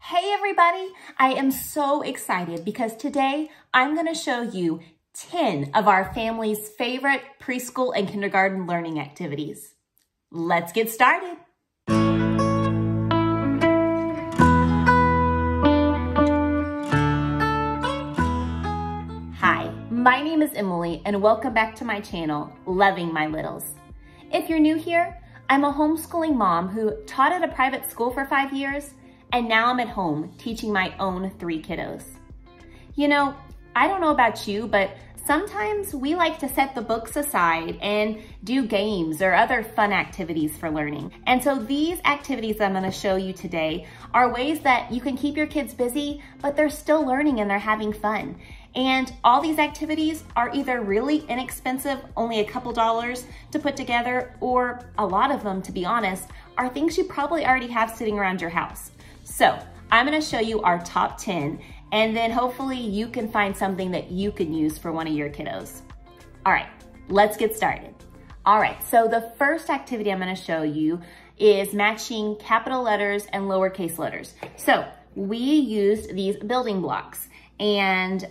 Hey everybody, I am so excited because today I'm going to show you 10 of our family's favorite preschool and kindergarten learning activities. Let's get started. Hi, my name is Emily and welcome back to my channel, Loving My Littles. If you're new here, I'm a homeschooling mom who taught at a private school for 5 years, and now I'm at home teaching my own 3 kiddos. You know, I don't know about you, but sometimes we like to set the books aside and do games or other fun activities for learning. And so these activities I'm going to show you today are ways that you can keep your kids busy, but they're still learning and they're having fun. And all these activities are either really inexpensive, only a couple dollars to put together, or a lot of them, to be honest, are things you probably already have sitting around your house. So I'm going to show you our top 10, and then hopefully you can find something that you can use for one of your kiddos. All right, let's get started. All right, so the first activity I'm going to show you is matching capital letters and lowercase letters. So we used these building blocks, and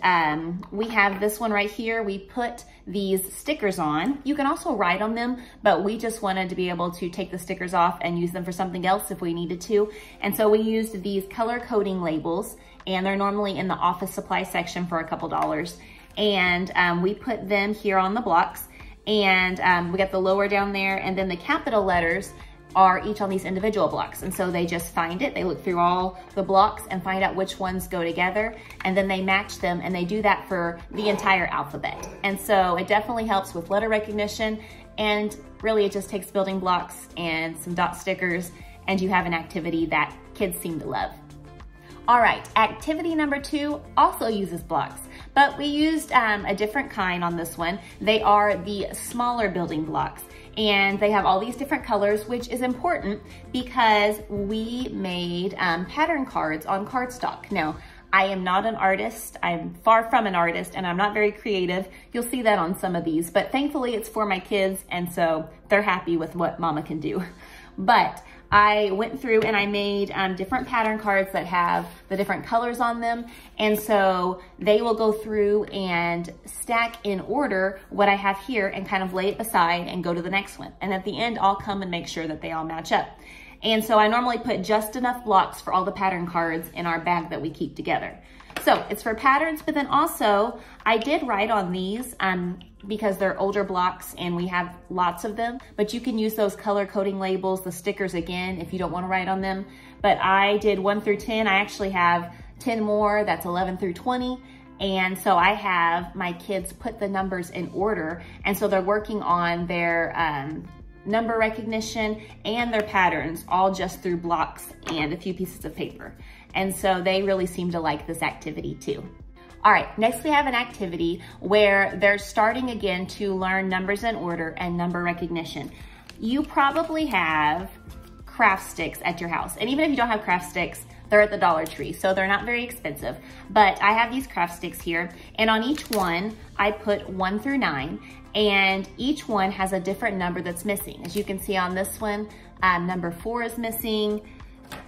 we have this one right here. We put these stickers on. You can also write on them, but we just wanted to be able to take the stickers off and use them for something else if we needed to. And so we used these color coding labels, and they're normally in the office supply section for a couple dollars. And we put them here on the blocks, and we got the lower down there, and then the capital letters are each on these individual blocks. And so they just find it, they look through all the blocks and find out which ones go together, and then they match them, and they do that for the entire alphabet. And so it definitely helps with letter recognition, and really it just takes building blocks and some dot stickers, and you have an activity that kids seem to love. All right, activity number 2 also uses blocks, but we used a different kind on this one. They are the smaller building blocks, and they have all these different colors, which is important because we made pattern cards on cardstock. Now, I am not an artist. I'm far from an artist, and I'm not very creative. You'll see that on some of these, but thankfully it's for my kids, and so they're happy with what mama can do. But I went through and I made different pattern cards that have the different colors on them. And so they will go through and stack in order what I have here and kind of lay it beside and go to the next one. And at the end, I'll come and make sure that they all match up. And so I normally put just enough blocks for all the pattern cards in our bag that we keep together. So it's for patterns, but then also I did write on these because they're older blocks and we have lots of them, but you can use those color coding labels, the stickers again, if you don't want to write on them. But I did 1 through 10. I actually have 10 more, that's 11 through 20. And so I have my kids put the numbers in order. And so they're working on their number recognition and their patterns all just through blocks and a few pieces of paper. And so they really seem to like this activity too. All right, next we have an activity where they're starting again to learn numbers in order and number recognition. You probably have craft sticks at your house. And even if you don't have craft sticks, they're at the Dollar Tree, so they're not very expensive. But I have these craft sticks here, and on each one, I put 1 through 9, and each one has a different number that's missing. As you can see on this one, number 4 is missing,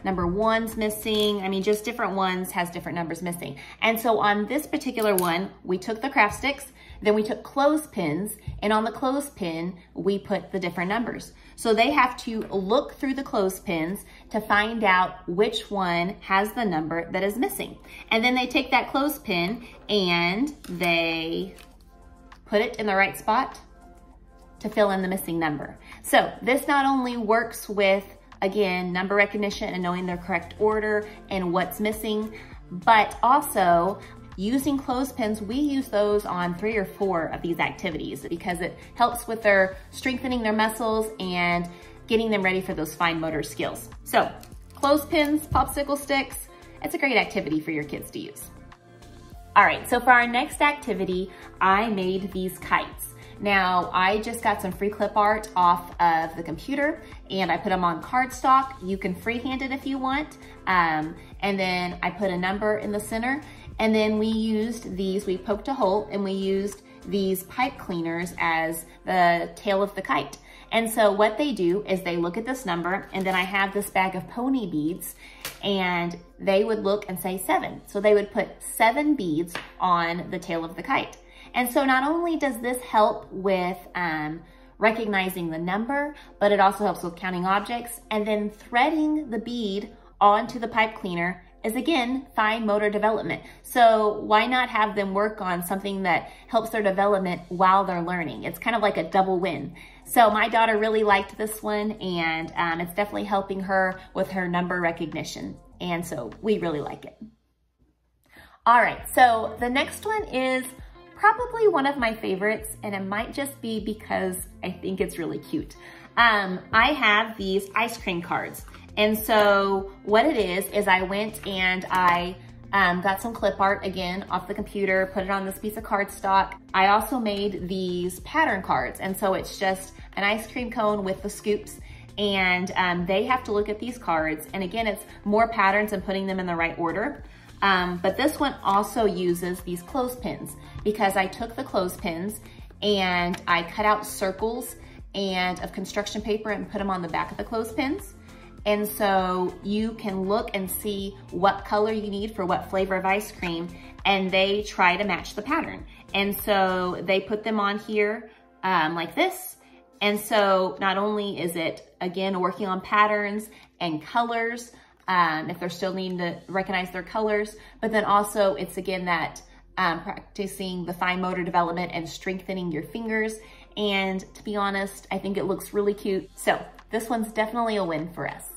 number 1's missing. I mean, just different ones has different numbers missing. And so on this particular one, we took the craft sticks, then we took clothespins, and on the clothespin, we put the different numbers. So they have to look through the clothespins to find out which one has the number that is missing. And then they take that clothespin and they put it in the right spot to fill in the missing number. So this not only works with, again, number recognition and knowing their correct order and what's missing, but also using clothespins. We use those on 3 or 4 of these activities because it helps with their strengthening their muscles and getting them ready for those fine motor skills. So clothespins, popsicle sticks, it's a great activity for your kids to use. All right, so for our next activity, I made these kites. Now, I just got some free clip art off of the computer and I put them on cardstock. You can freehand it if you want. And then I put a number in the center, and then we used these, we poked a hole and we used these pipe cleaners as the tail of the kite. And so what they do is they look at this number, and then I have this bag of pony beads, and they would look and say 7. So they would put 7 beads on the tail of the kite. And so not only does this help with recognizing the number, but it also helps with counting objects. And then threading the bead onto the pipe cleaner is, again, fine motor development. So why not have them work on something that helps their development while they're learning? It's kind of like a double win. So my daughter really liked this one, and it's definitely helping her with her number recognition. And so we really like it. All right, so the next one is probably one of my favorites, and it might just be because I think it's really cute. I have these ice cream cards. And so what it is I went and I got some clip art again off the computer, put it on this piece of cardstock. I also made these pattern cards. And so it's just an ice cream cone with the scoops, and they have to look at these cards. And again, it's more patterns and putting them in the right order. But this one also uses these clothespins, because I took the clothespins and I cut out circles of construction paper and put them on the back of the clothespins. And so you can look and see what color you need for what flavor of ice cream, and they try to match the pattern. And so they put them on here like this. And so not only is it, again, working on patterns and colors, if they're still needing to recognize their colors, but then also it's, again, that practicing the fine motor development and strengthening your fingers. And to be honest, I think it looks really cute. So this one's definitely a win for us.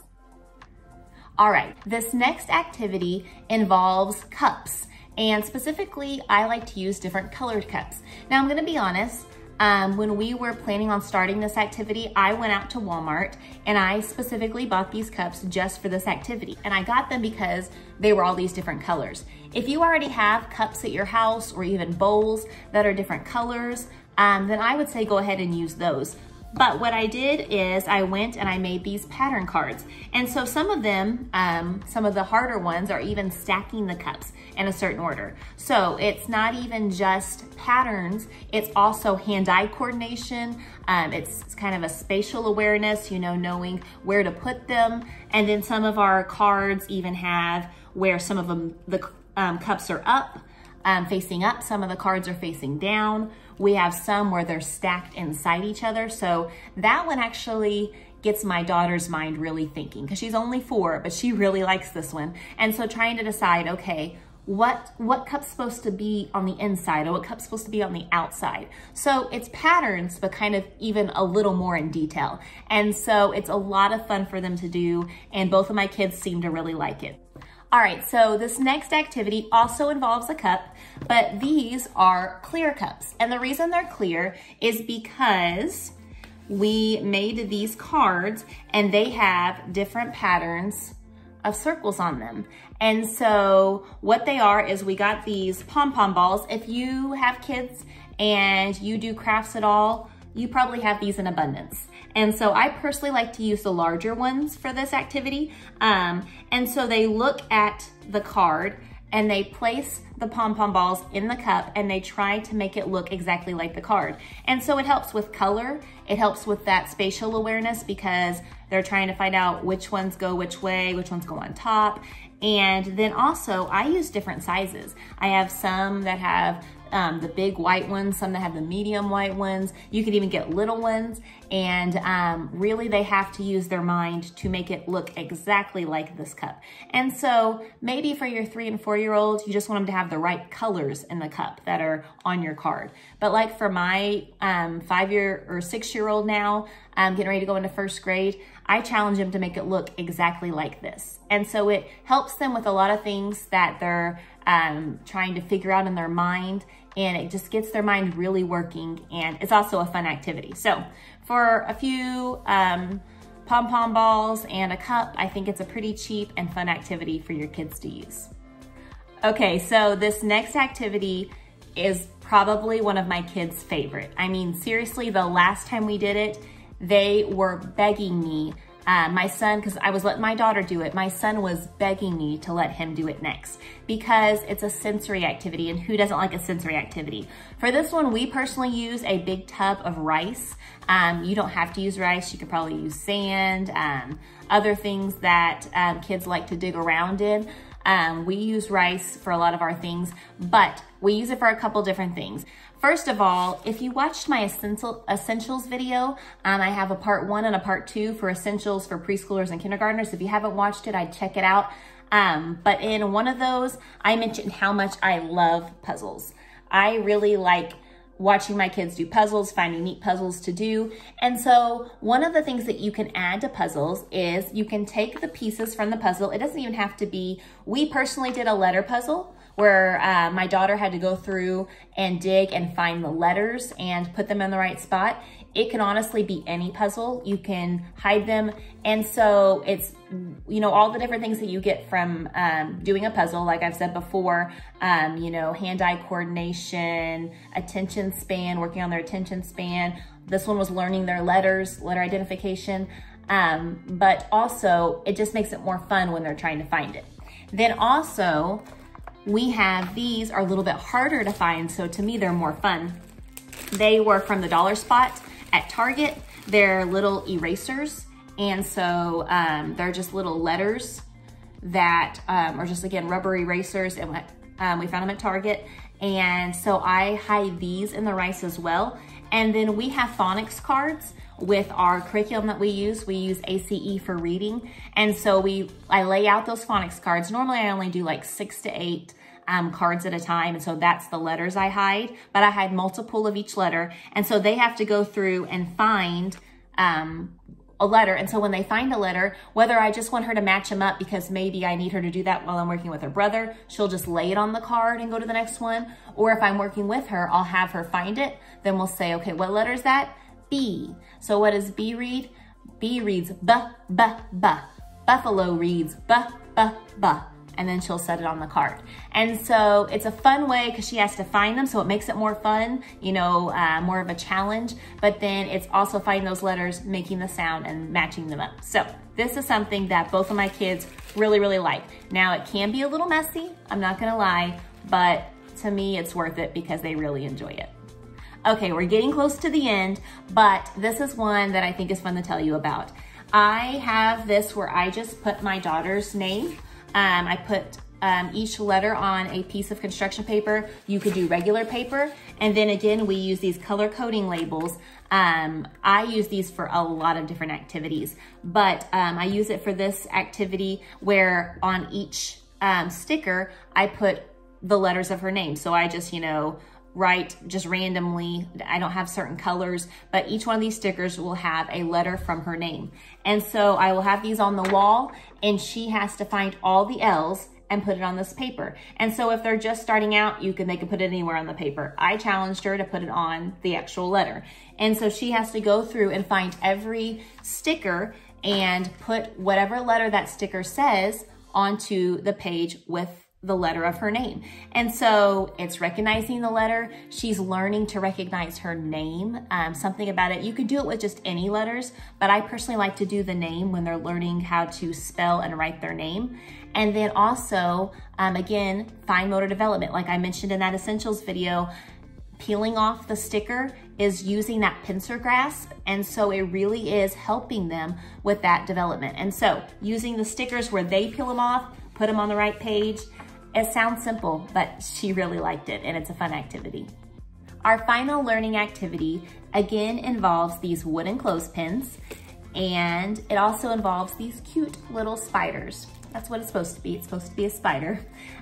All right, this next activity involves cups, and specifically, I like to use different colored cups. Now, I'm gonna be honest, when we were planning on starting this activity, I went out to Walmart and I specifically bought these cups just for this activity. And I got them because they were all these different colors. If you already have cups at your house or even bowls that are different colors, then I would say go ahead and use those. But what I did is I went and I made these pattern cards. And so some of them, some of the harder ones, are even stacking the cups in a certain order. So it's not even just patterns, it's also hand-eye coordination. It's kind of a spatial awareness, you know, knowing where to put them. And then some of our cards even have where some of them, the cups are up, facing up, some of the cards are facing down. We have some where they're stacked inside each other. So that one actually gets my daughter's mind really thinking, because she's only 4, but she really likes this one. And so trying to decide, okay, what cup's supposed to be on the inside or what cup's supposed to be on the outside. So it's patterns, but kind of even a little more in detail. And so it's a lot of fun for them to do, and both of my kids seem to really like it. All right, so this next activity also involves a cup, but these are clear cups. And the reason they're clear is because we made these cards and they have different patterns of circles on them. And so what they are is we got these pom-pom balls. If you have kids and you do crafts at all, you probably have these in abundance. And so I personally like to use the larger ones for this activity. And so they look at the card and they place the pom-pom balls in the cup and they try to make it look exactly like the card. And so it helps with color. It helps with that spatial awareness, because they're trying to find out which ones go which way, which ones go on top. And then also I use different sizes. I have some that have the big white ones, some that have the medium white ones. You could even get little ones. And really they have to use their mind to make it look exactly like this cup. And so maybe for your 3 and 4-year-olds, you just want them to have the right colors in the cup that are on your card. But like for my 5-year or 6-year-old now, getting ready to go into 1st grade, I challenge them to make it look exactly like this. And so it helps them with a lot of things that they're trying to figure out in their mind, and it just gets their mind really working, and it's also a fun activity. So for a few pom-pom balls and a cup, I think it's a pretty cheap and fun activity for your kids to use. Okay, so this next activity is probably one of my kids' favorite. I mean, seriously, the last time we did it, they were begging me My son, because I was letting my daughter do it, my son was begging me to let him do it next because it's a sensory activity, and who doesn't like a sensory activity? For this one, we personally use a big tub of rice. You don't have to use rice. You could probably use sand, other things that kids like to dig around in. We use rice for a lot of our things, but we use it for a couple different things. First of all, if you watched my essentials video, I have a part 1 and a part 2 for essentials for preschoolers and kindergartners. If you haven't watched it, I'd check it out. But in one of those, I mentioned how much I love puzzles. I really like watching my kids do puzzles, finding neat puzzles to do. And so one of the things that you can add to puzzles is you can take the pieces from the puzzle. It doesn't even have to be, we personally did a letter puzzle where my daughter had to go through and dig and find the letters and put them in the right spot. It can honestly be any puzzle. You can hide them. And so it's, you know, all the different things that you get from doing a puzzle, like I've said before, you know, hand-eye coordination, attention span, working on their attention span. This one was learning their letters, letter identification. But also it just makes it more fun when they're trying to find it. Then also we have, these are a little bit harder to find. So to me, they're more fun. They were from the dollar spot at Target. They're little erasers. And so they're just little letters that are just, again, rubber erasers. And we found them at Target. And so I hide these in the rice as well. And then we have Phonics Cards with our curriculum that we use. We use ACE for reading. And so I lay out those Phonics Cards. Normally I only do like 6 to 8 cards at a time. And so that's the letters I hide, but I hide multiple of each letter. And so they have to go through and find a letter. And so when they find a letter, whether I just want her to match them up because maybe I need her to do that while I'm working with her brother, she'll just lay it on the card and go to the next one. Or if I'm working with her, I'll have her find it. Then we'll say, okay, what letter is that? B. So what does B read? B reads B, B, B. Buffalo reads B, B, B. And then she'll set it on the card. And so it's a fun way because she has to find them, so it makes it more fun, you know, more of a challenge. But then it's also finding those letters, making the sound, and matching them up. So this is something that both of my kids really, really like. Now it can be a little messy, I'm not gonna lie, but to me it's worth it because they really enjoy it. Okay, we're getting close to the end, but this is one that I think is fun to tell you about. I have this where I just put my daughter's name. I put each letter on a piece of construction paper. You could do regular paper. And then again, we use these color coding labels. I use these for a lot of different activities, but I use it for this activity where on each sticker, I put the letters of her name. So I just, you know, write just randomly. I don't have certain colors, but each one of these stickers will have a letter from her name. And so I will have these on the wall, and she has to find all the L's and put it on this paper. And so if they're just starting out, they can put it anywhere on the paper. I challenged her to put it on the actual letter. And so she has to go through and find every sticker and put whatever letter that sticker says onto the page with the letter of her name. And so it's recognizing the letter. She's learning to recognize her name, something about it. You could do it with just any letters, but I personally like to do the name when they're learning how to spell and write their name. And then also, again, fine motor development. Like I mentioned in that essentials video, peeling off the sticker is using that pincer grasp. And so it really is helping them with that development. And so using the stickers where they peel them off, put them on the right page. It sounds simple, but she really liked it, and it's a fun activity. Our final learning activity, again, involves these wooden clothespins, and it also involves these cute little spiders. That's what it's supposed to be. It's supposed to be a spider.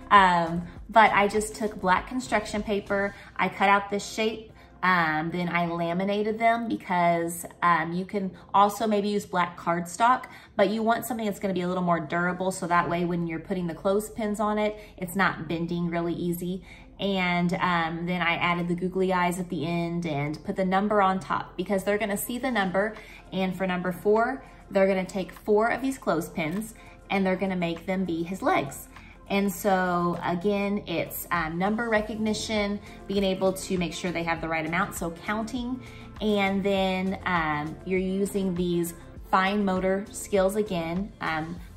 But I just took black construction paper, I cut out this shape, then I laminated them because you can also maybe use black cardstock, but you want something that's going to be a little more durable, so that way when you're putting the clothespins on it, it's not bending really easy. And then I added the googly eyes at the end and put the number on top because they're going to see the number. And for number 4, they're going to take 4 of these clothespins and they're going to make them be his legs. And so again, it's number recognition, being able to make sure they have the right amount, so counting. And then you're using these fine motor skills again,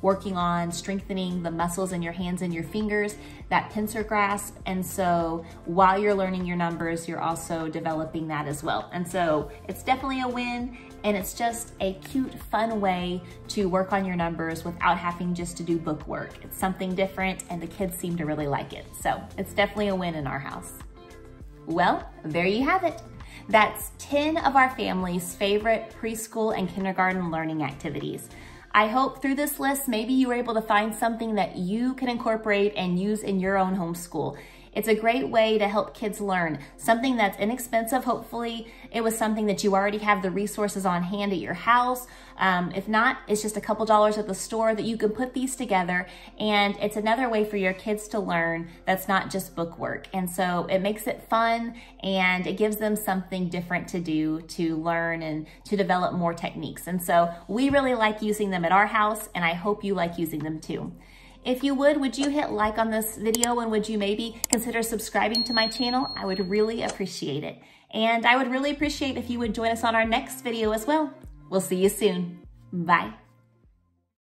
working on strengthening the muscles in your hands and your fingers, that pincer grasp. And so while you're learning your numbers, you're also developing that as well. And so it's definitely a win, and it's just a cute, fun way to work on your numbers without having just to do book work. It's something different, and the kids seem to really like it. So it's definitely a win in our house. Well, there you have it. That's 10 of our family's favorite preschool and kindergarten learning activities. I hope through this list, maybe you were able to find something that you can incorporate and use in your own homeschool. It's a great way to help kids learn, something that's inexpensive. Hopefully it was something that you already have the resources on hand at your house. If not, it's just a couple dollars at the store that you can put these together, and it's another way for your kids to learn that's not just book work. And so it makes it fun, and it gives them something different to do to learn and to develop more techniques. And so we really like using them at our house, and I hope you like using them too. If you would you hit like on this video, and would you maybe consider subscribing to my channel? I would really appreciate it. And I would really appreciate if you would join us on our next video as well. We'll see you soon. Bye.